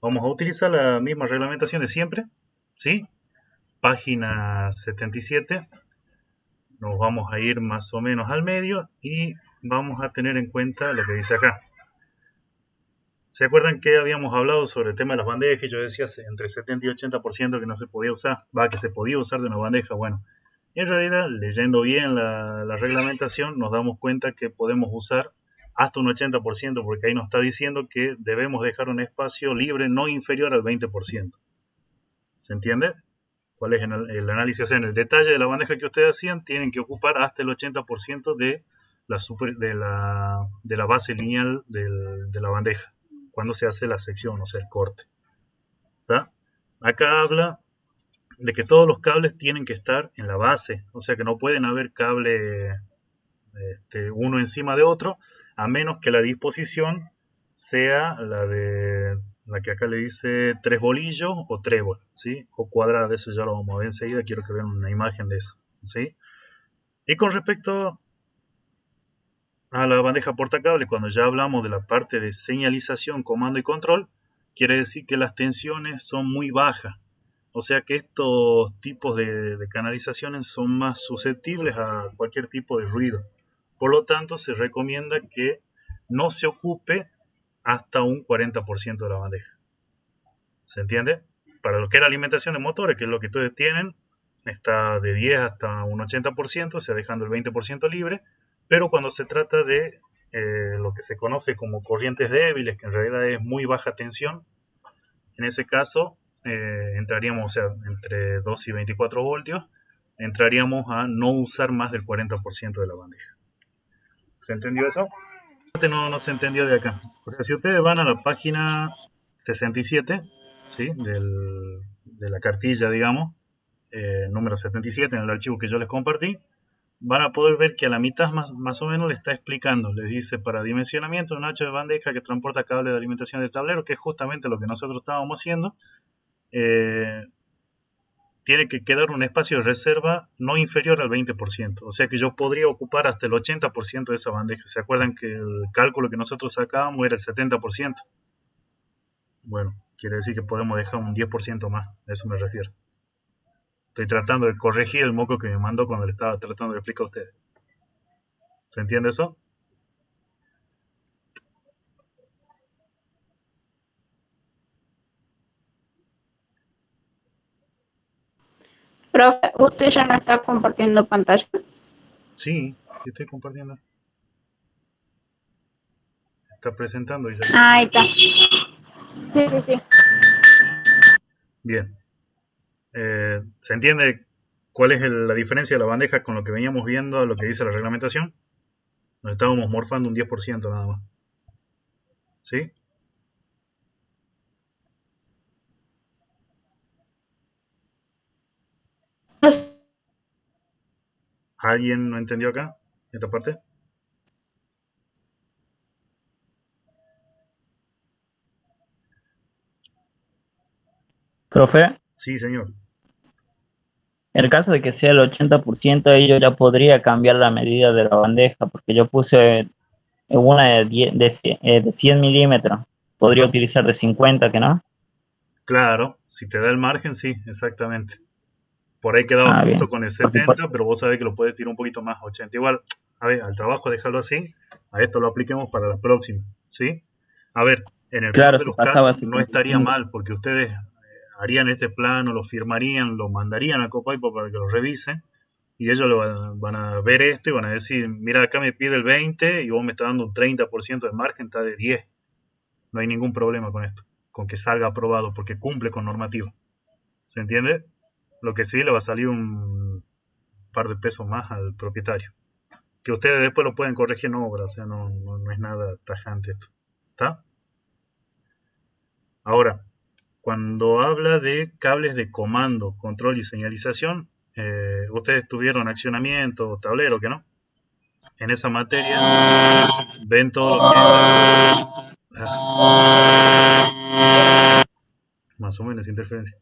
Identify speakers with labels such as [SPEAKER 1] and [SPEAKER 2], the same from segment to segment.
[SPEAKER 1] Vamos a utilizar la misma reglamentación de siempre, ¿sí? Página 77. Nos vamos a ir más o menos al medio y vamos a tener en cuenta lo que dice acá. ¿Se acuerdan que habíamos hablado sobre el tema de las bandejas? Yo decía entre 70 y 80% que no se podía usar, que se podía usar de una bandeja. Bueno, en realidad, leyendo bien la reglamentación, nos damos cuenta que podemos usar hasta un 80%, porque ahí nos está diciendo que debemos dejar un espacio libre no inferior al 20%. ¿Se entiende? ¿Cuál es el análisis? O sea, en el detalle de la bandeja que ustedes hacían, tienen que ocupar hasta el 80% de la base lineal de la bandeja, cuando se hace la sección, o sea, el corte. ¿Tá? Acá habla de que todos los cables tienen que estar en la base, o sea que no pueden haber cable uno encima de otro, a menos que la disposición sea la que acá le dice tres bolillos o trébol, ¿sí? O cuadrada, eso ya lo vamos a ver enseguida, quiero que vean una imagen de eso, ¿sí? Y con respecto a la bandeja portacable, cuando ya hablamos de la parte de señalización, comando y control, quiere decir que las tensiones son muy bajas. O sea que estos tipos de canalizaciones son más susceptibles a cualquier tipo de ruido. Por lo tanto, se recomienda que no se ocupe hasta un 40% de la bandeja. ¿Se entiende? Para lo que es la alimentación de motores, que es lo que ustedes tienen, está de 10 hasta un 80%, o sea, dejando el 20% libre. Pero cuando se trata de lo que se conoce como corrientes débiles, que en realidad es muy baja tensión, en ese caso entraríamos, o sea, entre 2 y 24 voltios, entraríamos a no usar más del 40% de la bandeja. ¿Se entendió eso? No se entendió de acá. Porque si ustedes van a la página 67, ¿sí? De la cartilla, digamos, número 77 en el archivo que yo les compartí, van a poder ver que a la mitad más o menos le está explicando. Les dice para dimensionamiento un ancho de bandeja que transporta cable de alimentación del tablero, que es justamente lo que nosotros estábamos haciendo. Tiene que quedar un espacio de reserva no inferior al 20%. O sea que yo podría ocupar hasta el 80% de esa bandeja. ¿Se acuerdan que el cálculo que nosotros sacábamos era el 70%? Bueno, quiere decir que podemos dejar un 10% más. A eso me refiero. Estoy tratando de corregir el moco que me mandó cuando le estaba tratando de explicar a ustedes. ¿Se entiende eso?
[SPEAKER 2] Profe, ¿usted ya no está compartiendo pantalla?
[SPEAKER 1] Sí, sí estoy compartiendo. Está presentando, dice.
[SPEAKER 2] Ahí está. Sí.
[SPEAKER 1] Bien. ¿Se entiende cuál es la diferencia de la bandeja con lo que veníamos viendo, lo que dice la reglamentación? Nos estábamos morfando un 10% nada más. ¿Sí? ¿Alguien no entendió acá? ¿Esta parte?
[SPEAKER 3] Profe,
[SPEAKER 1] Sí, señor.
[SPEAKER 3] en el caso de que sea el 80%, ahí yo ya podría cambiar la medida de la bandeja, porque yo puse una de 100 milímetros. Podría
[SPEAKER 1] Ajá.
[SPEAKER 3] utilizar de 50, ¿que no?
[SPEAKER 1] Claro, si te da el margen, sí, exactamente. Por ahí quedaba
[SPEAKER 3] Ah,
[SPEAKER 1] justo
[SPEAKER 3] bien.
[SPEAKER 1] con el
[SPEAKER 3] Porque
[SPEAKER 1] 70, pero vos sabés que lo puedes tirar un poquito más, 80. Igual, a ver, al trabajo déjalo así, a esto lo apliquemos para la próxima, ¿sí? A ver, en el peor
[SPEAKER 3] claro,
[SPEAKER 1] de
[SPEAKER 3] si
[SPEAKER 1] los
[SPEAKER 3] pasaba a
[SPEAKER 1] casos no estaría
[SPEAKER 3] 75.
[SPEAKER 1] mal, porque ustedes harían este plano, lo firmarían, lo mandarían a Copaipo para que lo revisen, y ellos van a ver esto y van a decir, mira, acá me pide el 20 y vos me estás dando un 30% de margen, está de 10. No hay ningún problema con esto, con que salga aprobado, porque cumple con normativa. ¿Se entiende? Lo que sí le va a salir un par de pesos más al propietario. Que ustedes después lo pueden corregir en obra, o sea, no es nada tajante esto. ¿Está? Ahora, cuando habla de cables de comando, control y señalización, ustedes tuvieron accionamiento, tablero, ¿que no? En esa materia ven todo lo que más o menos interferencia.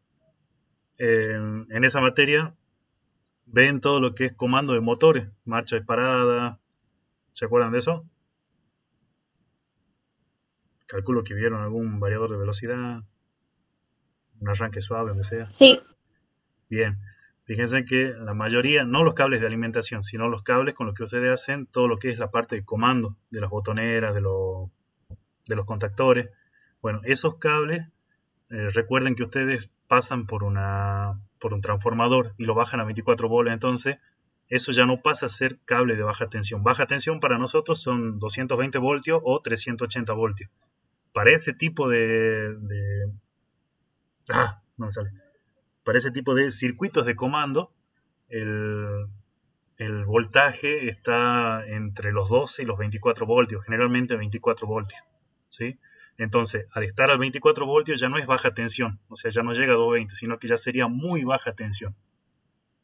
[SPEAKER 1] En esa materia ven todo lo que es comando de motores, marcha disparada. ¿Se acuerdan de eso? Calculo que vieron algún variador de velocidad. un arranque suave, aunque sea.
[SPEAKER 2] Sí,
[SPEAKER 1] Bien, fíjense que la mayoría, no los cables de alimentación, sino los cables con los que ustedes hacen todo lo que es la parte de comando, de las botoneras, de los contactores. Bueno, esos cables, recuerden que ustedes pasan por un transformador y lo bajan a 24 voltios, entonces eso ya no pasa a ser cable de baja tensión. Baja tensión para nosotros son 220 voltios o 380 voltios. Para ese tipo no me sale. Para ese tipo de circuitos de comando, el, el voltaje está entre los 12 y los 24 voltios, generalmente 24 voltios, ¿sí? Entonces, al estar a 24 voltios ya no es baja tensión, o sea, ya no llega a 220, sino que ya sería muy baja tensión.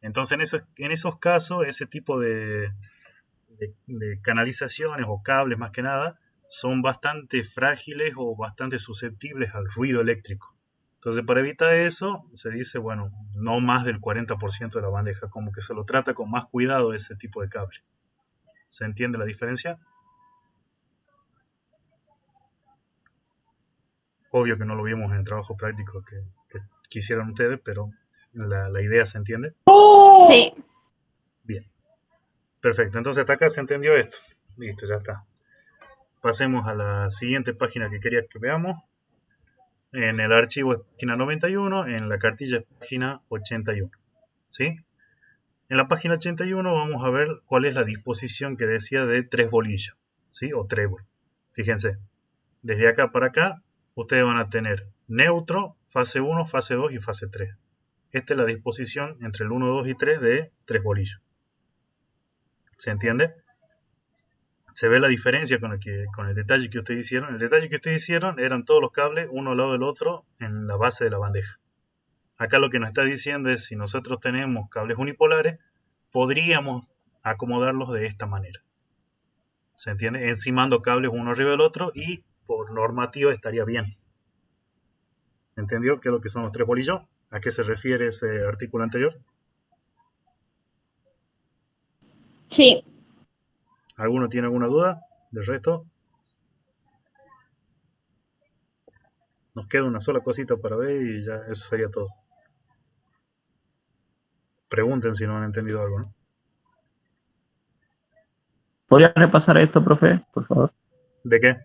[SPEAKER 1] Entonces, en esos casos, ese tipo de canalizaciones o cables más que nada son bastante frágiles o bastante susceptibles al ruido eléctrico. Entonces, para evitar eso, se dice, bueno, no más del 40% de la bandeja, como que se lo trata con más cuidado ese tipo de cable. ¿Se entiende la diferencia? Obvio que no lo vimos en el trabajo práctico que hicieron ustedes, pero la idea se entiende.
[SPEAKER 2] sí.
[SPEAKER 1] Bien, perfecto. Entonces, hasta acá se entendió esto. Listo, ya está. Pasemos a la siguiente página que quería que veamos. En el archivo es página 91, en la cartilla es página 81. ¿Sí? En la página 81 vamos a ver cuál es la disposición que decía de tres bolillos, ¿sí? O trébol. Fíjense, desde acá para acá, ustedes van a tener neutro, fase 1, fase 2 y fase 3. Esta es la disposición entre el 1, 2 y 3 de tres bolillos. ¿Se entiende? Se ve la diferencia con el detalle que ustedes hicieron. El detalle que ustedes hicieron eran todos los cables uno al lado del otro en la base de la bandeja. Acá lo que nos está diciendo es si nosotros tenemos cables unipolares, podríamos acomodarlos de esta manera. ¿Se entiende? Encimando cables uno arriba del otro y por normativa estaría bien. ¿Entendió qué es lo que son los tres bolillos? ¿A qué se refiere ese artículo anterior?
[SPEAKER 2] Sí.
[SPEAKER 1] ¿Alguno tiene alguna duda del resto? Nos queda una sola cosita para ver y ya eso sería todo. Pregunten si no han entendido algo, ¿no?
[SPEAKER 3] ¿Podría repasar esto, profe, por favor?
[SPEAKER 1] ¿De qué?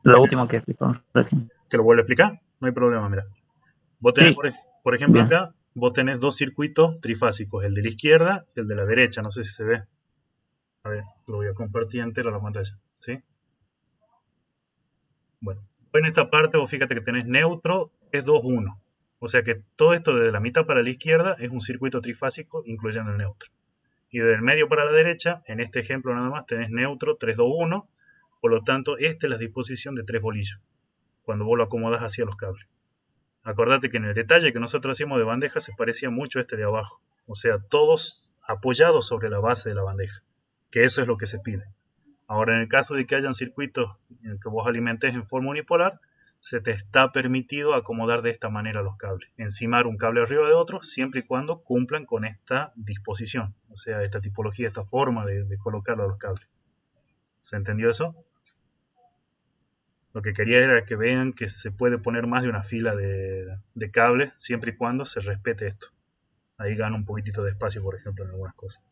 [SPEAKER 3] Lo
[SPEAKER 1] ¿Tenés?
[SPEAKER 3] último que explicó recién.
[SPEAKER 1] ¿Que lo vuelvo a explicar? No hay problema, mira. Vos tenés,
[SPEAKER 3] Sí,
[SPEAKER 1] por ejemplo,
[SPEAKER 3] bien.
[SPEAKER 1] acá, vos tenés dos circuitos trifásicos, el de la izquierda y el de la derecha, no sé si se ve. A ver, lo voy a compartir entero la pantalla, ¿sí? Bueno, en esta parte vos fíjate que tenés neutro, es 2, 1. O sea que todo esto desde la mitad para la izquierda es un circuito trifásico, incluyendo el neutro. Y desde el medio para la derecha, en este ejemplo nada más, tenés neutro 3, 2, 1. Por lo tanto, esta es la disposición de tres bolillos, cuando vos lo acomodás hacia los cables. Acordate que en el detalle que nosotros hacíamos de bandeja se parecía mucho a este de abajo. O sea, todos apoyados sobre la base de la bandeja, que eso es lo que se pide. Ahora, en el caso de que hayan circuitos en que vos alimentes en forma unipolar, se te está permitido acomodar de esta manera los cables. Encimar un cable arriba de otro, siempre y cuando cumplan con esta disposición. O sea, esta tipología, esta forma de colocarlo a los cables. ¿Se entendió eso? Lo que quería era que vean que se puede poner más de una fila de cables, siempre y cuando se respete esto. Ahí gana un poquitito de espacio, por ejemplo, en algunas cosas.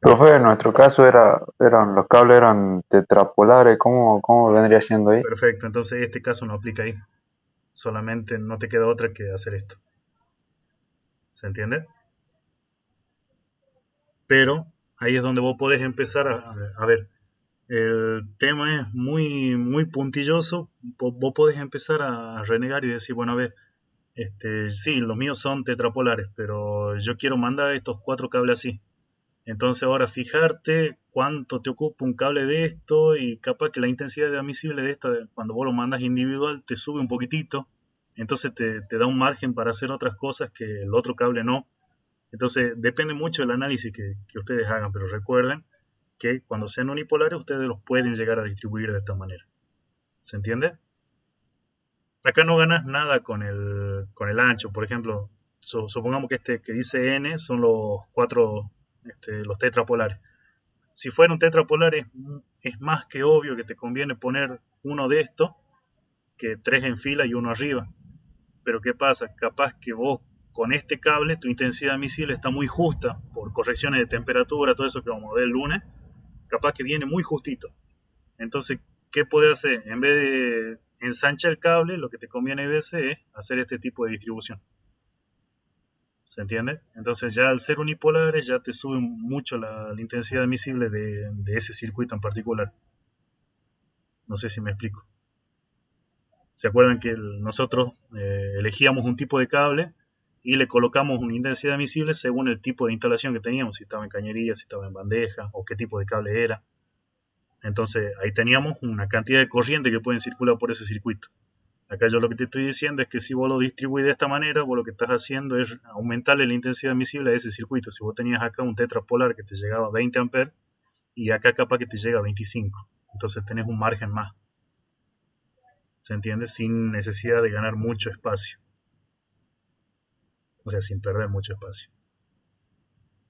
[SPEAKER 4] Profe, en nuestro caso los cables eran tetrapolares, ¿cómo vendría siendo ahí?
[SPEAKER 1] Perfecto, entonces este caso no aplica ahí. Solamente no te queda otra que hacer esto. ¿Se entiende? Pero ahí es donde vos podés empezar a ver. El tema es muy, muy puntilloso. Vos podés empezar a renegar y decir, bueno, a ver, sí, los míos son tetrapolares, pero yo quiero mandar estos cuatro cables así. Entonces ahora fijarte cuánto te ocupa un cable de esto y capaz que la intensidad de admisible de esta, cuando vos lo mandas individual, te sube un poquitito. Entonces te da un margen para hacer otras cosas que el otro cable no. Entonces depende mucho del análisis que ustedes hagan, pero recuerden que cuando sean unipolares ustedes los pueden llegar a distribuir de esta manera. ¿Se entiende? Acá no ganas nada con el ancho. Por ejemplo, supongamos que este que dice N son los cuatro, los tetrapolares. Si fuera un tetrapolar es más que obvio que te conviene poner uno de estos que 3 en fila y uno arriba. Pero ¿qué pasa? Capaz que vos con este cable tu intensidad emisible está muy justa por correcciones de temperatura, todo eso que vamos a ver el lunes, capaz que viene muy justito. Entonces, ¿qué puedes hacer? En vez de ensanchar el cable, lo que te conviene a veces es hacer este tipo de distribución. ¿Se entiende? Entonces ya al ser unipolares ya te sube mucho la intensidad emisible de ese circuito en particular. No sé si me explico. ¿Se acuerdan que nosotros elegíamos un tipo de cable y le colocamos una intensidad emisible según el tipo de instalación que teníamos? Si estaba en cañería, si estaba en bandeja o qué tipo de cable era. Entonces ahí teníamos una cantidad de corriente que pueden circular por ese circuito. Acá yo lo que te estoy diciendo es que si vos lo distribuís de esta manera, vos lo que estás haciendo es aumentarle la intensidad emisible a ese circuito. Si vos tenías acá un tetrapolar que te llegaba a 20 amperes y acá capaz que te llega a 25, entonces tenés un margen más. ¿Se entiende? Sin necesidad de ganar mucho espacio. O sea, sin perder mucho espacio.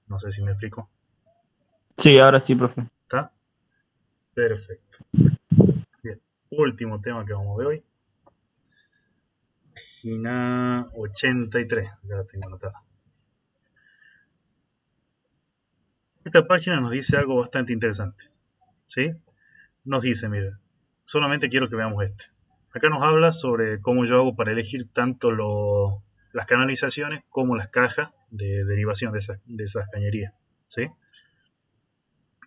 [SPEAKER 1] No sé si me explico.
[SPEAKER 3] Sí, ahora sí, profe.
[SPEAKER 1] ¿Está? Perfecto. Bien. Último tema que vamos a ver hoy. Página 83. Ya la tengo anotada. Esta página nos dice algo bastante interesante. ¿Sí? Nos dice, mire, solamente quiero que veamos este. Acá nos habla sobre cómo yo hago para elegir tanto las canalizaciones como las cajas de derivación de esas cañerías. ¿Sí?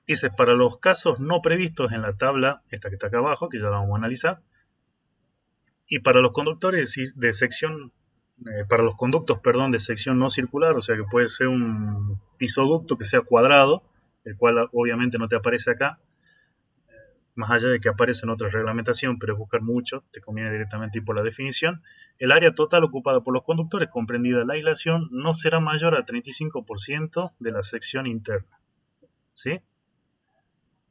[SPEAKER 1] Dice, para los casos no previstos en la tabla, esta que está acá abajo, que ya la vamos a analizar, y para los conductores de sección, para los conductos, perdón, de sección no circular, o sea que puede ser un pisoducto que sea cuadrado, el cual obviamente no te aparece acá, más allá de que aparece en otra reglamentación, pero es buscar mucho, te conviene directamente ir por la definición. El área total ocupada por los conductores, comprendida la aislación, no será mayor al 35% de la sección interna. ¿Sí?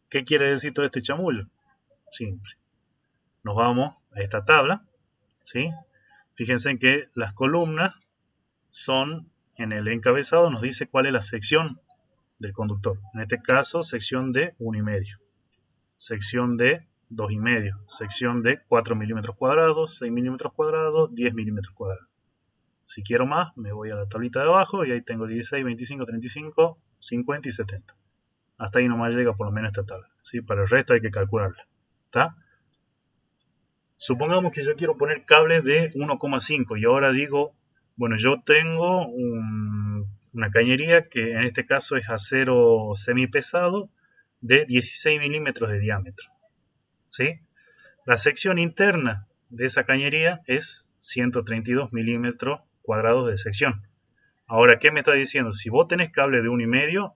[SPEAKER 1] ¿Qué quiere decir todo este chamullo? Simple. Nos vamos a esta tabla, ¿sí? Fíjense en que las columnas son, en el encabezado nos dice cuál es la sección del conductor. En este caso, sección de 1,5, sección de 2,5, sección de 4 milímetros cuadrados, 6 milímetros cuadrados, 10 milímetros cuadrados. Si quiero más, me voy a la tablita de abajo y ahí tengo 16, 25, 35, 50 y 70. Hasta ahí nomás llega por lo menos esta tabla, ¿sí? Para el resto hay que calcularla. ¿Está? Supongamos que yo quiero poner cables de 1,5 y ahora digo, bueno, yo tengo una cañería que en este caso es acero semipesado de 16 milímetros de diámetro. ¿Sí? La sección interna de esa cañería es 132 milímetros cuadrados de sección. Ahora, ¿qué me está diciendo? Si vos tenés cable de 1,5,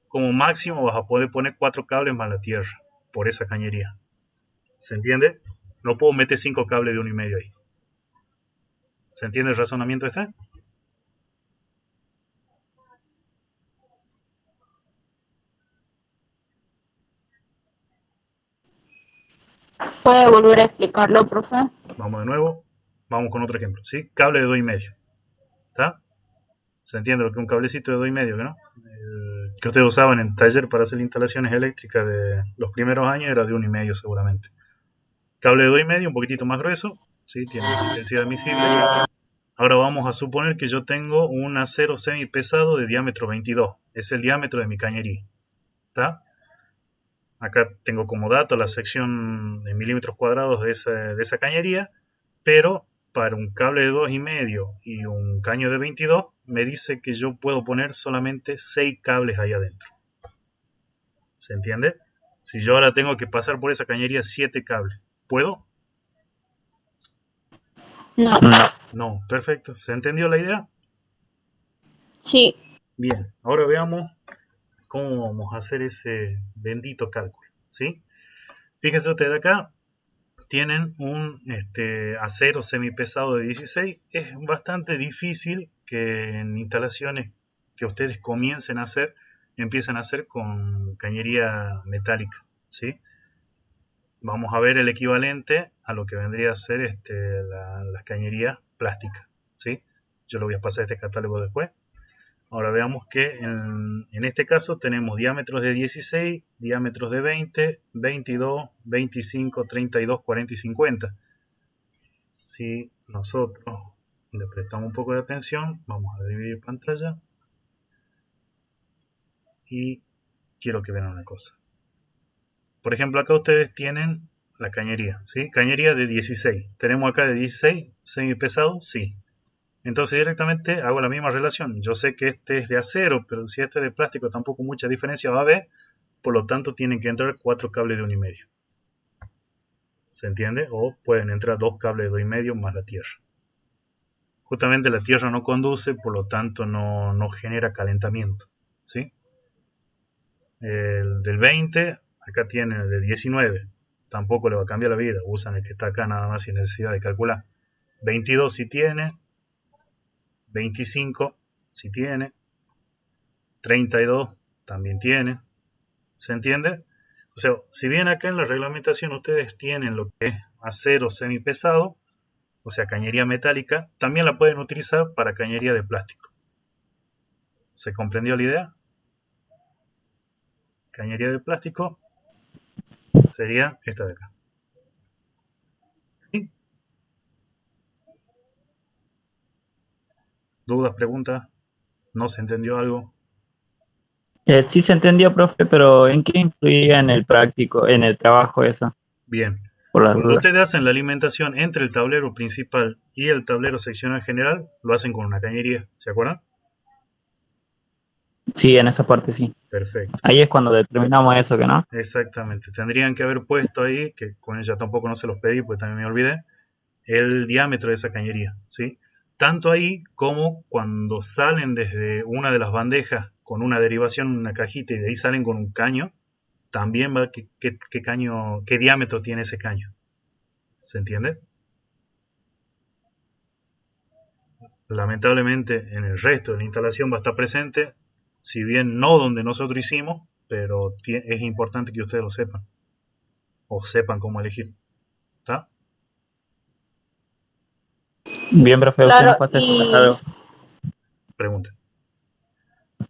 [SPEAKER 1] como máximo vas a poder poner 4 cables más la tierra por esa cañería. ¿Se entiende? No puedo meter 5 cables de 1,5 ahí. ¿Se entiende el razonamiento este?
[SPEAKER 2] ¿Puede volver a explicarlo, profe?
[SPEAKER 1] Vamos de nuevo. Vamos con otro ejemplo. ¿Sí? Cable de 2,5. ¿Está? ¿Se entiende lo que es un cablecito de 2,5, ¿no? El que ustedes usaban en taller para hacer instalaciones eléctricas de los primeros años era de 1,5 seguramente. Cable de 2,5, un poquitito más grueso. ¿Sí? Tiene intensidad admisible. Ahora vamos a suponer que yo tengo un acero semipesado de diámetro 22. Es el diámetro de mi cañería. ¿Está? Acá tengo como dato la sección de milímetros cuadrados de esa cañería, pero para un cable de 2,5 y un caño de 22 me dice que yo puedo poner solamente 6 cables ahí adentro. ¿Se entiende? Si yo ahora tengo que pasar por esa cañería 7 cables, ¿puedo?
[SPEAKER 2] No.
[SPEAKER 1] No, perfecto. ¿Se entendió la idea?
[SPEAKER 2] Sí.
[SPEAKER 1] Bien, ahora veamos cómo vamos a hacer ese bendito cálculo, ¿sí? Fíjense ustedes acá, tienen un acero semipesado de 16. Es bastante difícil que en instalaciones que ustedes comiencen a hacer, empiecen a hacer con cañería metálica, ¿sí? Vamos a ver el equivalente a lo que vendría a ser las cañerías plásticas, ¿sí? Yo lo voy a pasar a este catálogo después. Ahora veamos que en este caso tenemos diámetros de 16, diámetros de 20, 22, 25, 32, 40 y 50. si nosotros le prestamos un poco de atención, vamos a dividir pantalla y quiero que vean una cosa. Por ejemplo, acá ustedes tienen la cañería, ¿sí? Cañería de 16. Tenemos acá de 16, semipesado, sí. Entonces directamente hago la misma relación. Yo sé que este es de acero, pero si este es de plástico tampoco mucha diferencia va a haber. Por lo tanto tienen que entrar 4 cables de 1,5. ¿Se entiende? O pueden entrar 2 cables de 2,5 más la tierra. Justamente la tierra no conduce, por lo tanto no genera calentamiento, ¿sí? El del 20, acá tienen el de 19. Tampoco le va a cambiar la vida. Usan el que está acá nada más sin necesidad de calcular. 22 si tiene. 25 si tiene. 32 también tiene. ¿Se entiende? O sea, si bien acá en la reglamentación ustedes tienen lo que es acero semipesado, o sea, cañería metálica, también la pueden utilizar para cañería de plástico. ¿Se comprendió la idea? Cañería de plástico sería esta de acá. ¿Sí? ¿Dudas, preguntas? ¿No se entendió algo?
[SPEAKER 3] Sí se entendió, profe, pero ¿en qué influía en el práctico, en el trabajo eso?
[SPEAKER 1] Bien.
[SPEAKER 3] Por las
[SPEAKER 1] Cuando
[SPEAKER 3] dudas.
[SPEAKER 1] ustedes hacen la alimentación entre el tablero principal y el tablero seccional general, lo hacen con una cañería. ¿Se acuerdan?
[SPEAKER 3] Sí, en esa parte sí.
[SPEAKER 1] Perfecto.
[SPEAKER 3] Ahí es cuando determinamos eso, que no.
[SPEAKER 1] Exactamente. Tendrían que haber puesto ahí, que con ella tampoco no se los pedí, pues también me olvidé, el diámetro de esa cañería, ¿sí? Tanto ahí como cuando salen desde una de las bandejas con una derivación en una cajita y de ahí salen con un caño, también va qué diámetro tiene ese caño. ¿Se entiende? Lamentablemente en el resto de la instalación va a estar presente, si bien no donde nosotros hicimos, pero es importante que ustedes lo sepan, o sepan cómo elegir. ¿Está?
[SPEAKER 3] Bien, profe, usted nos
[SPEAKER 2] Claro,
[SPEAKER 3] puede explicar
[SPEAKER 2] y
[SPEAKER 3] algo.
[SPEAKER 1] Pregunta.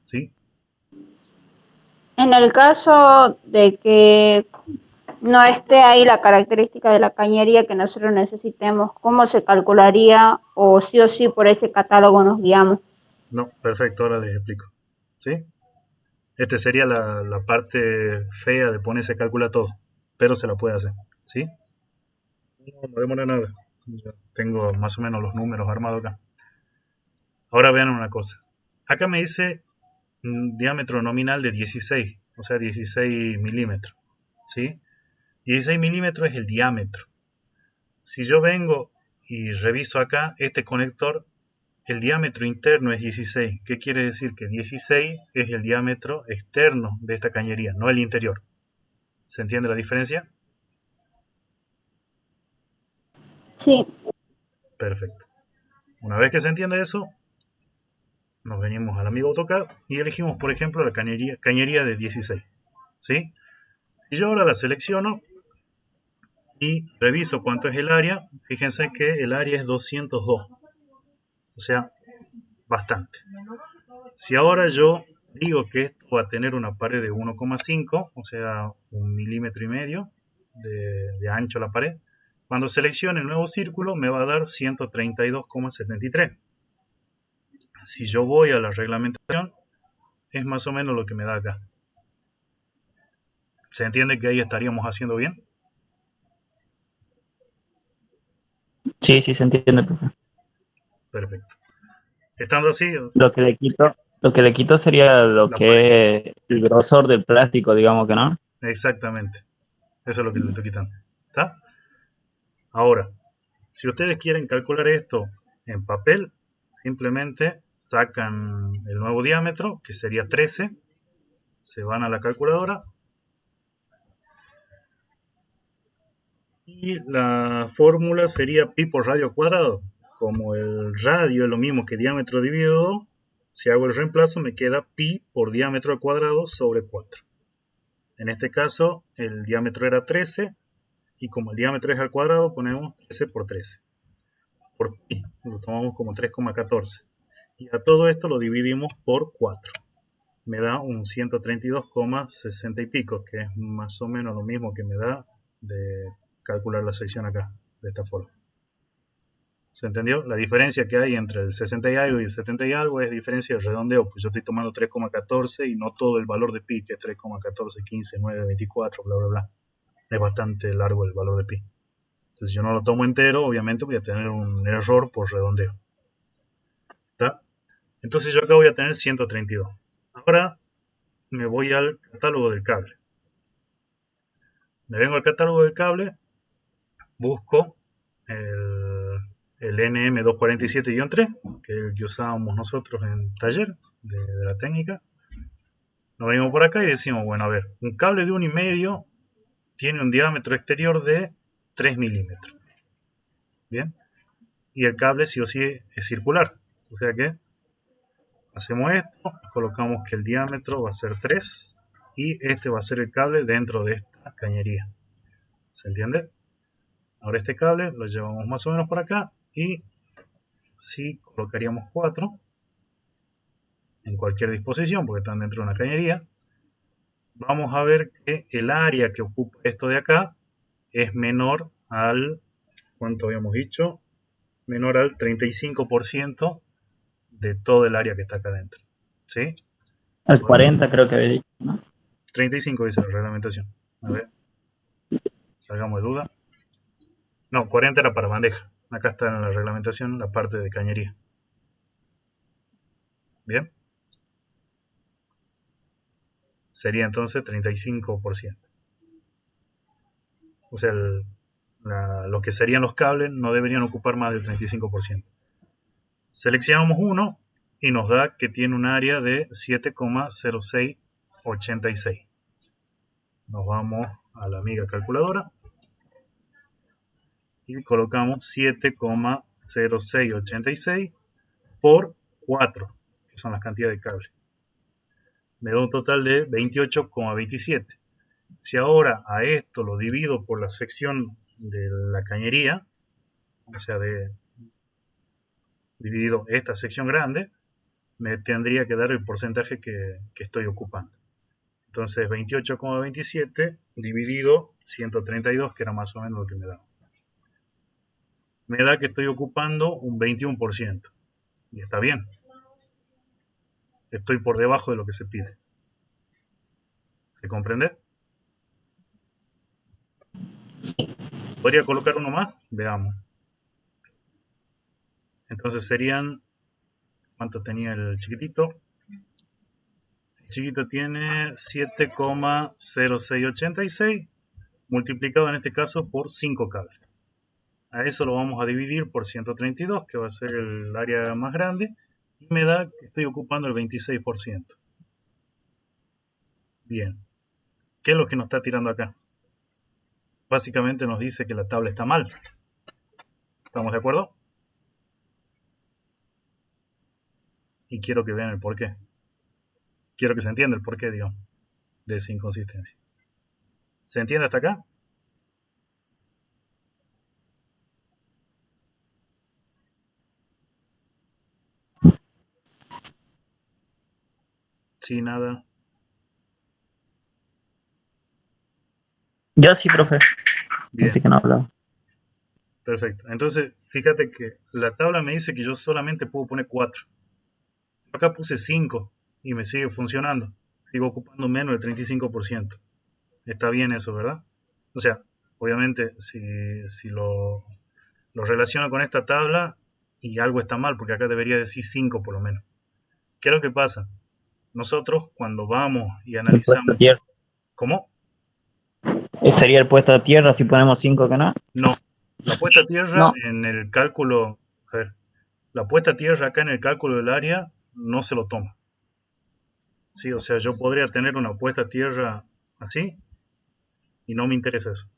[SPEAKER 1] ¿Sí?
[SPEAKER 2] en el caso de que no esté ahí la característica de la cañería que nosotros necesitemos, ¿cómo se calcularía o sí por ese catálogo nos guiamos?
[SPEAKER 1] No, perfecto, ahora les explico. ¿Sí? Esta sería la parte fea de ponerse a calcular todo, pero se la puede hacer. ¿Sí? No demora nada. Ya tengo más o menos los números armados acá. Ahora vean una cosa. Acá me dice un diámetro nominal de 16, o sea, 16 milímetros. ¿Sí? 16 milímetros es el diámetro. Si yo vengo y reviso acá, este conector, el diámetro interno es 16. ¿Qué quiere decir? Que 16 es el diámetro externo de esta cañería, no el interior. ¿Se entiende la diferencia?
[SPEAKER 2] Sí,
[SPEAKER 1] Perfecto. Una vez que se entiende eso, nos venimos al amigo AutoCAD y elegimos, por ejemplo, la cañería de 16. ¿Sí? Y yo ahora la selecciono y reviso cuánto es el área. Fíjense que el área es 202. O sea, bastante. Si ahora yo digo que esto va a tener una pared de 1,5, o sea, 1,5 milímetros de ancho la pared, cuando seleccione el nuevo círculo me va a dar 132,73. Si yo voy a la reglamentación, es más o menos lo que me da acá. ¿Se entiende que ahí estaríamos haciendo bien?
[SPEAKER 3] Sí, sí se entiende, profe.
[SPEAKER 1] Perfecto. Estando así,
[SPEAKER 3] Lo que le quito sería lo
[SPEAKER 1] la pared.
[SPEAKER 3] que es el grosor del plástico, digamos que no.
[SPEAKER 1] Exactamente. Eso es lo que le estoy quitando. ¿Está? Ahora, si ustedes quieren calcular esto en papel, simplemente sacan el nuevo diámetro, que sería 13, se van a la calculadora y la fórmula sería pi por radio cuadrado. Como el radio es lo mismo que diámetro dividido 2, si hago el reemplazo me queda pi por diámetro al cuadrado sobre 4. En este caso el diámetro era 13 y como el diámetro es al cuadrado ponemos 13 por 13. Por pi, lo tomamos como 3,14. Y a todo esto lo dividimos por 4. Me da un 132,60 y pico, que es más o menos lo mismo que me da de calcular la sección acá, de esta forma. ¿Se entendió? La diferencia que hay entre el 60 y algo y el 70 y algo es diferencia de redondeo, pues yo estoy tomando 3,14 y no todo el valor de pi, que es 3,14, 15, 9, 24, bla, bla, bla. Es bastante largo el valor de pi. Entonces, si yo no lo tomo entero, obviamente voy a tener un error por redondeo. ¿Está? Entonces, yo acá voy a tener 132. Ahora me voy al catálogo del cable. Me vengo al catálogo del cable, busco el NM247-3, que es el que usábamos nosotros en taller de la técnica. Nos venimos por acá y decimos, bueno, a ver, un cable de 1,5 tiene un diámetro exterior de 3 milímetros. Bien, y el cable sí o sí es circular. O sea que hacemos esto, colocamos que el diámetro va a ser 3 y este va a ser el cable dentro de esta cañería. ¿Se entiende? Ahora este cable lo llevamos más o menos por acá y si colocaríamos 4 en cualquier disposición porque están dentro de una cañería, vamos a ver que el área que ocupa esto de acá es menor al, ¿cuánto habíamos dicho? Menor al 35% de todo el área que está acá adentro. ¿Sí?
[SPEAKER 3] Al 40 creo que había dicho, ¿no?
[SPEAKER 1] 35 dice la reglamentación. A ver, salgamos de duda. No, 40 era para bandeja. Acá está en la reglamentación la parte de cañería. Bien. Sería entonces 35%. O sea, lo que serían los cables no deberían ocupar más del 35%. Seleccionamos uno y nos da que tiene un área de 7,0686. Nos vamos a la amiga calculadora y colocamos 7,0686 por 4, que son las cantidades de cable. Me da un total de 28,27. Si ahora a esto lo divido por la sección de la cañería, o sea, dividido esta sección grande, me tendría que dar el porcentaje que estoy ocupando. Entonces 28,27 dividido 132, que era más o menos lo que me da. Me da que estoy ocupando un 21%. Y está bien. Estoy por debajo de lo que se pide. ¿Se comprende?
[SPEAKER 2] Sí.
[SPEAKER 1] ¿Podría colocar uno más? Veamos. Entonces serían... ¿Cuánto tenía el chiquitito? El chiquito tiene 7,0686 multiplicado en este caso por 5 cables. A eso lo vamos a dividir por 132, que va a ser el área más grande, y me da que estoy ocupando el 26%. Bien. ¿Qué es lo que nos está tirando acá? Básicamente nos dice que la tabla está mal. ¿Estamos de acuerdo? Y quiero que vean el porqué. Quiero que se entienda el porqué, digamos, de esa inconsistencia. ¿Se entiende hasta acá? Sí, nada.
[SPEAKER 3] Yo sí, profe.
[SPEAKER 1] Bien.
[SPEAKER 3] Así que no hablaba.
[SPEAKER 1] Perfecto. Entonces, fíjate que la tabla me dice que yo solamente puedo poner 4. Acá puse 5 y me sigue funcionando. Sigo ocupando menos del 35%. Está bien eso, ¿verdad? O sea, obviamente, si lo relaciono con esta tabla y algo está mal, porque acá debería decir 5 por lo menos. ¿Qué es lo que pasa? Nosotros cuando vamos y
[SPEAKER 3] El puesto
[SPEAKER 1] analizamos...
[SPEAKER 3] a tierra.
[SPEAKER 1] ¿Cómo?
[SPEAKER 3] Sería el puesto a tierra si ponemos 5 que no.
[SPEAKER 1] No. La puesta a tierra
[SPEAKER 3] No.
[SPEAKER 1] en el cálculo... A ver, la puesta a tierra acá en el cálculo del área no se lo toma. Sí, o sea, yo podría tener una puesta a tierra así y no me interesa eso.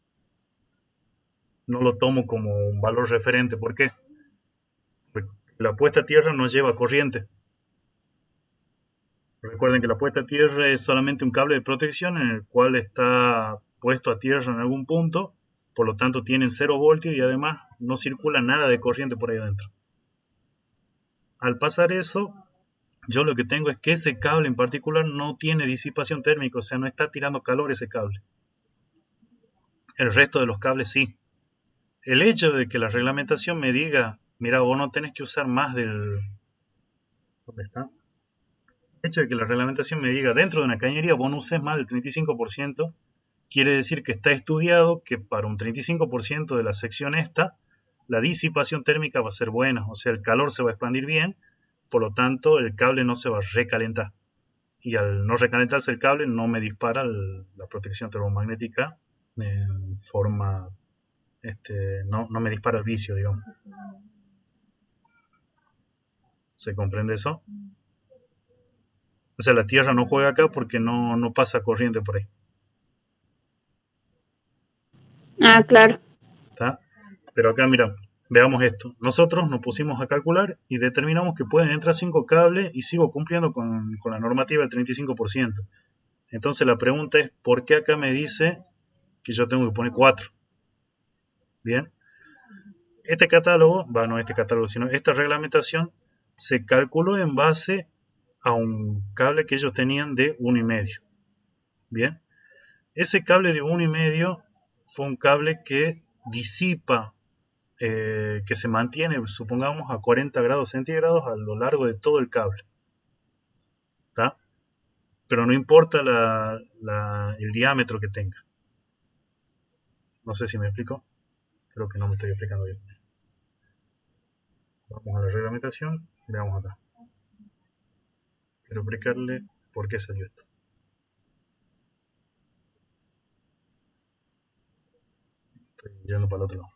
[SPEAKER 1] No lo tomo como un valor referente. ¿Por qué? Porque la puesta a tierra no lleva corriente. Recuerden que la puesta a tierra es solamente un cable de protección en el cual está puesto a tierra en algún punto, por lo tanto tienen 0 voltios y además no circula nada de corriente por ahí adentro. Al pasar eso, yo lo que tengo es que ese cable en particular no tiene disipación térmica, o sea, no está tirando calor ese cable. El resto de los cables sí. El hecho de que la reglamentación me diga mira, vos no tenés que usar más del... ¿Dónde está? El hecho de que la reglamentación me diga dentro de una cañería vos no uses más del 35%, quiere decir que está estudiado que para un 35% de la sección esta, la disipación térmica va a ser buena, o sea, el calor se va a expandir bien, por lo tanto el cable no se va a recalentar. Y al no recalentarse el cable no me dispara la protección termomagnética en forma, no me dispara el vicio, digamos. ¿Se comprende eso? O sea, la tierra no juega acá porque no pasa corriente por ahí.
[SPEAKER 2] Ah, claro.
[SPEAKER 1] ¿Está? Pero acá, mira, veamos esto. Nosotros nos pusimos a calcular y determinamos que pueden entrar 5 cables y sigo cumpliendo con la normativa del 35%. Entonces la pregunta es, ¿por qué acá me dice que yo tengo que poner 4? Bien. Este catálogo, no este catálogo, sino esta reglamentación se calculó en base a un cable que ellos tenían de 1,5. Bien. Ese cable de 1,5 fue un cable que disipa, que se mantiene, supongamos, a 40 grados centígrados a lo largo de todo el cable. ¿Tá? Pero no importa el diámetro que tenga. No sé si me explico. Creo que no me estoy explicando bien. Vamos a la reglamentación y veamos acá. Quiero explicarle por qué salió esto. Estoy yendo para el otro lado.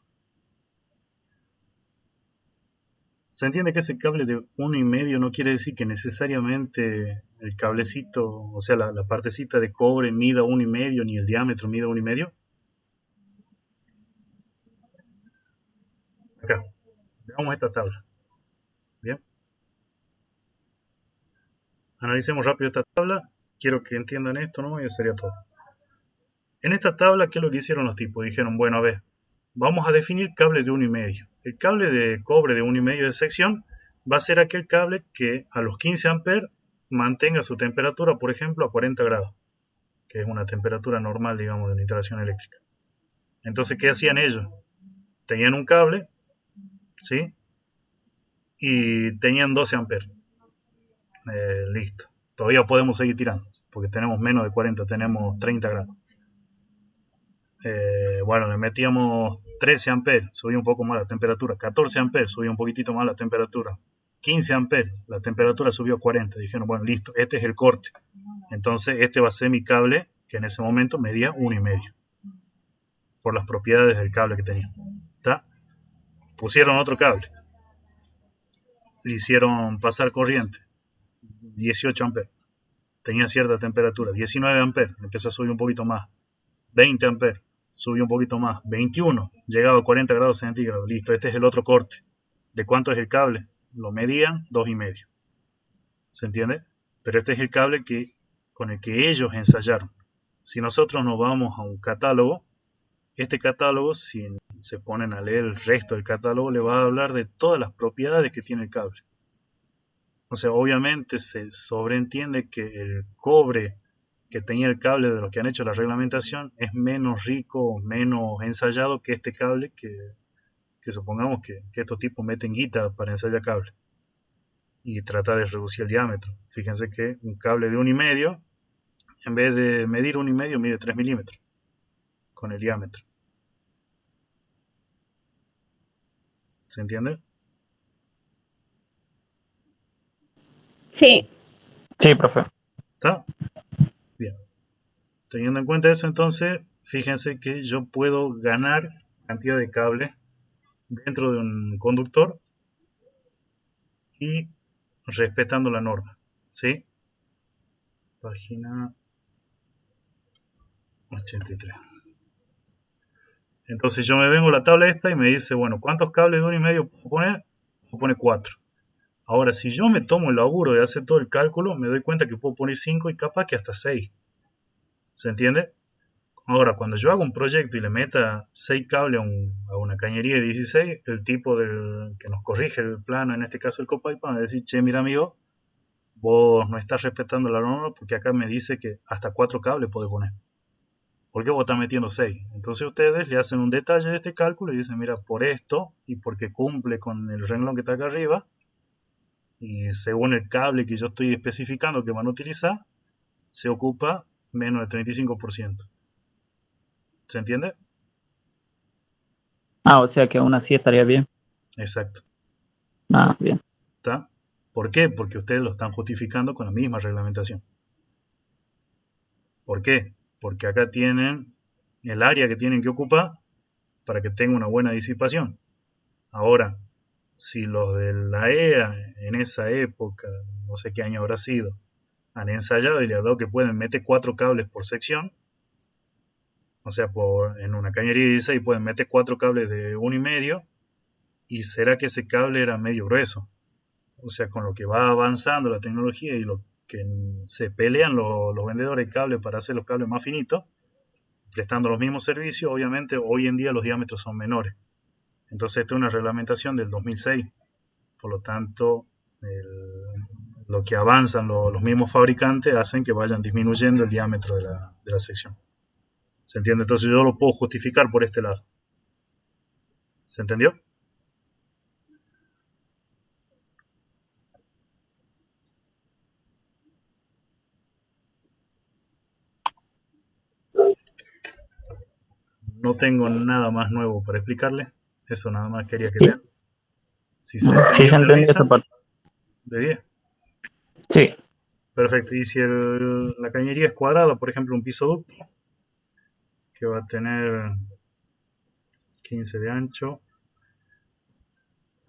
[SPEAKER 1] Se entiende que ese cable de 1,5 no quiere decir que necesariamente el cablecito, o sea, la partecita de cobre mida 1,5 ni el diámetro mida 1,5. Acá, veamos esta tabla. Bien. Analicemos rápido esta tabla. Quiero que entiendan esto, ¿no? Y eso sería todo. En esta tabla, ¿qué es lo que hicieron los tipos? Dijeron, bueno, a ver, vamos a definir cable de 1,5. El cable de cobre de 1,5 de sección va a ser aquel cable que a los 15 amperes mantenga su temperatura, por ejemplo, a 40 grados, que es una temperatura normal, digamos, de una instalación eléctrica. Entonces, ¿qué hacían ellos? Tenían un cable, ¿sí? Y tenían 12 amperes. Listo. Todavía podemos seguir tirando, porque tenemos menos de 40, tenemos 30 grados. Bueno, le metíamos 13 amperes, subía un poco más la temperatura. 14 amperes, subía un poquitito más la temperatura. 15 amperes, la temperatura subió a 40. Dijeron, bueno, listo, este es el corte. Entonces, este va a ser mi cable, que en ese momento medía 1,5. Por las propiedades del cable que tenía. ¿Está? Pusieron otro cable. Le hicieron pasar corriente. 18 amperes. Tenía cierta temperatura. 19 amperes, empezó a subir un poquito más. 20 amperes, subió un poquito más. 21, llegaba a 40 grados centígrados. Listo, este es el otro corte. ¿De cuánto es el cable? Lo medían 2,5. ¿Se entiende? Pero este es el cable con el que ellos ensayaron. Si nosotros nos vamos a un catálogo, este catálogo, si se ponen a leer el resto del catálogo, le va a hablar de todas las propiedades que tiene el cable. O sea, obviamente se sobreentiende que el cobre que tenía el cable de los que han hecho la reglamentación es menos rico, menos ensayado que este cable que supongamos que estos tipos meten guita para ensayar cable y tratar de reducir el diámetro. Fíjense que un cable de 1,5, en vez de medir 1,5, mide 3 milímetros con el diámetro. ¿Se entiende?
[SPEAKER 2] Sí.
[SPEAKER 3] Sí, profe.
[SPEAKER 1] ¿Está? Bien. Teniendo en cuenta eso, entonces, fíjense que yo puedo ganar cantidad de cable dentro de un conductor y respetando la norma. ¿Sí? Página 83. Entonces yo me vengo a la tabla esta y me dice, bueno, ¿cuántos cables de 1,5 puedo poner? Puedo poner 4. Ahora, si yo me tomo el laburo de hacer todo el cálculo, me doy cuenta que puedo poner 5 y capaz que hasta 6. ¿Se entiende? Ahora, cuando yo hago un proyecto y le meta 6 cables a una cañería de 16, el tipo que nos corrige el plano, en este caso el Copaipa, me va a decir, che, mira amigo, vos no estás respetando la norma porque acá me dice que hasta 4 cables podés poner. ¿Por qué vos estás metiendo 6? Entonces ustedes le hacen un detalle de este cálculo y dicen, mira, por esto y porque cumple con el renglón que está acá arriba, y según el cable que yo estoy especificando que van a utilizar, se ocupa menos del 35%. ¿Se entiende?
[SPEAKER 3] O sea que aún así estaría bien.
[SPEAKER 1] Exacto.
[SPEAKER 3] Bien.
[SPEAKER 1] ¿Está? ¿Por qué? Porque ustedes lo están justificando con la misma reglamentación. ¿Por qué? Porque acá tienen el área que tienen que ocupar para que tenga una buena disipación. Ahora, si los de la EA en esa época, no sé qué año habrá sido, han ensayado y le han dado que pueden meter 4 cables por sección, o sea, en una cañería 16 pueden meter 4 cables de 1,5, y será que ese cable era medio grueso. O sea, con lo que va avanzando la tecnología y lo que se pelean los vendedores de cables para hacer los cables más finitos, prestando los mismos servicios, obviamente hoy en día los diámetros son menores. Entonces, esta es una reglamentación del 2006. Por lo tanto, lo que avanzan los mismos fabricantes hacen que vayan disminuyendo el diámetro de la sección. ¿Se entiende? Entonces yo lo puedo justificar por este lado. ¿Se entendió? No tengo nada más nuevo para explicarle. Eso nada más quería que
[SPEAKER 3] Sí,
[SPEAKER 1] vean. Si se
[SPEAKER 3] sí se
[SPEAKER 1] entendió, me
[SPEAKER 3] entendió esta
[SPEAKER 1] avisan.
[SPEAKER 3] parte.
[SPEAKER 1] De 10.
[SPEAKER 3] Sí,
[SPEAKER 1] Perfecto. Y si la cañería es cuadrada, por ejemplo, un piso ducto, que va a tener 15 de ancho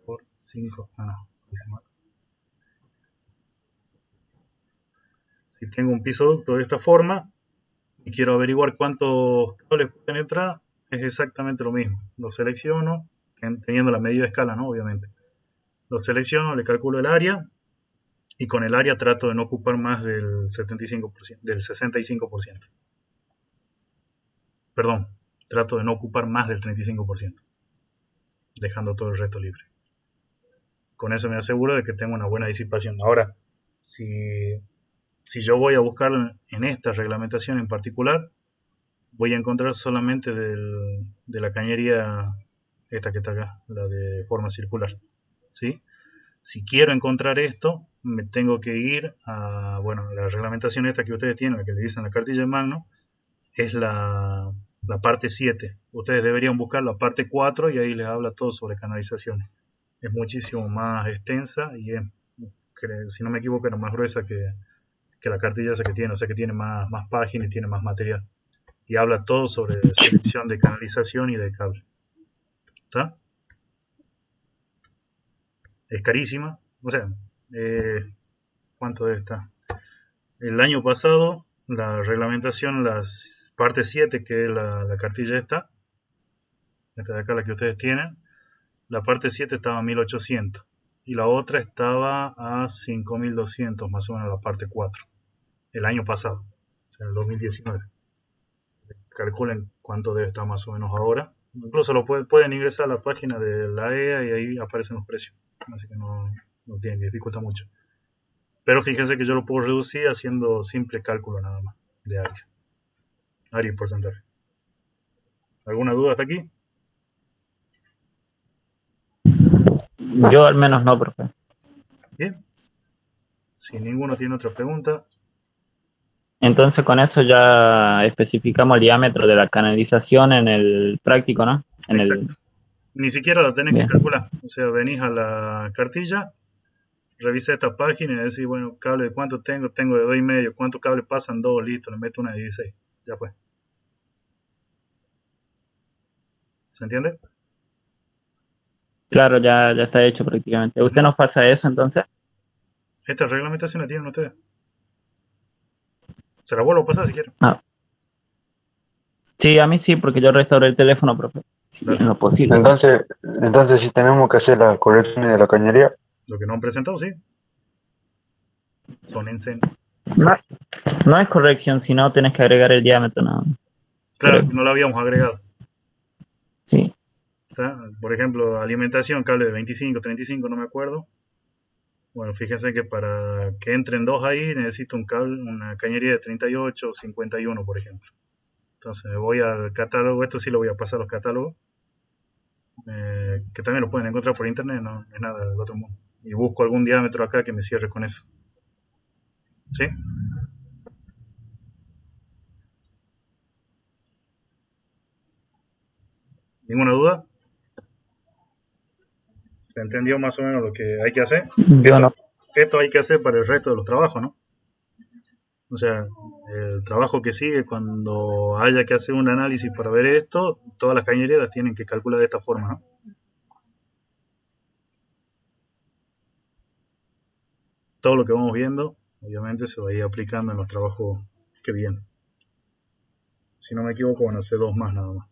[SPEAKER 1] por 5. No. Si tengo un piso ducto de esta forma y quiero averiguar cuántos cables pueden entrar, es exactamente lo mismo. Lo selecciono, teniendo la medida de escala, ¿no? Obviamente. Lo selecciono, le calculo el área y con el área trato de no ocupar más del 75%, del 65%. Perdón, trato de no ocupar más del 35%, dejando todo el resto libre. Con eso me aseguro de que tengo una buena disipación. Ahora, si yo voy a buscar en esta reglamentación en particular, voy a encontrar solamente de la cañería esta que está acá, la de forma circular. ¿Sí? Si quiero encontrar esto, me tengo que ir a, bueno, la reglamentación esta que ustedes tienen, la que le dicen la cartilla de Magno, es la parte 7. Ustedes deberían buscar la parte 4 y ahí les habla todo sobre canalizaciones. Es muchísimo más extensa y es, si no me equivoco, era más gruesa que la cartilla esa que tiene, o sea que tiene más páginas y tiene más material. Y habla todo sobre selección de canalización y de cable. ¿Está? Es carísima. O sea, ¿cuánto debe estar? El año pasado, la reglamentación, las parte 7, que es la cartilla esta de acá, la que ustedes tienen, la parte 7 estaba a 1.800 y la otra estaba a 5.200, más o menos la parte 4, el año pasado, o sea, en el 2019. Calculen cuánto debe estar más o menos ahora. Incluso pueden ingresar a la página de la EA y ahí aparecen los precios, así que no tienen dificultad mucho. Pero fíjense que yo lo puedo reducir haciendo simple cálculo nada más de área y porcentaje. ¿Alguna duda hasta aquí?
[SPEAKER 3] yo al menos no, profe.
[SPEAKER 1] Bien. Si ninguno tiene otra pregunta.
[SPEAKER 3] Entonces con eso ya especificamos el diámetro de la canalización en el práctico, ¿no?
[SPEAKER 1] Exacto. Ni siquiera la tenés
[SPEAKER 3] Bien.
[SPEAKER 1] que calcular. O sea, venís a la cartilla, revisás esta página y decís, bueno, cable de cuánto tengo de 2,5. ¿Cuántos cables pasan? 2, listo, le meto una de 16. Ya fue. ¿Se entiende?
[SPEAKER 3] Claro, ya está hecho prácticamente. ¿Usted nos pasa eso entonces?
[SPEAKER 1] Esta reglamentación la tienen ustedes. Se la vuelvo a pasar si quieren.
[SPEAKER 3] Sí, a mí sí, porque yo restauré el teléfono, profe. Sí,
[SPEAKER 1] Dale.
[SPEAKER 3] en lo posible.
[SPEAKER 4] Entonces si tenemos que hacer las correcciones de la cañería.
[SPEAKER 1] Lo que no han presentado, sí. Son en
[SPEAKER 3] No es corrección, sino tienes que agregar el diámetro, no.
[SPEAKER 1] Claro,
[SPEAKER 3] Creo.
[SPEAKER 1] que no lo habíamos agregado.
[SPEAKER 3] Sí.
[SPEAKER 1] ¿Está? Por ejemplo, alimentación, cable de 25, 35, no me acuerdo. Bueno, fíjense que para que entren 2 ahí necesito un cable, una cañería de 38 o 51, por ejemplo. Entonces me voy al catálogo, esto sí lo voy a pasar a los catálogos, que también lo pueden encontrar por internet, no es nada del otro mundo. Y busco algún diámetro acá que me cierre con eso. ¿Sí? ¿Ninguna duda? ¿Se entendió más o menos lo que hay que hacer?
[SPEAKER 3] Yo no.
[SPEAKER 1] Esto hay que hacer para el resto de los trabajos, ¿no? O sea, el trabajo que sigue cuando haya que hacer un análisis para ver esto, todas las cañerías las tienen que calcular de esta forma, ¿no? Todo lo que vamos viendo, obviamente, se va a ir aplicando en los trabajos que vienen. Si no me equivoco, van a ser 2 más nada más.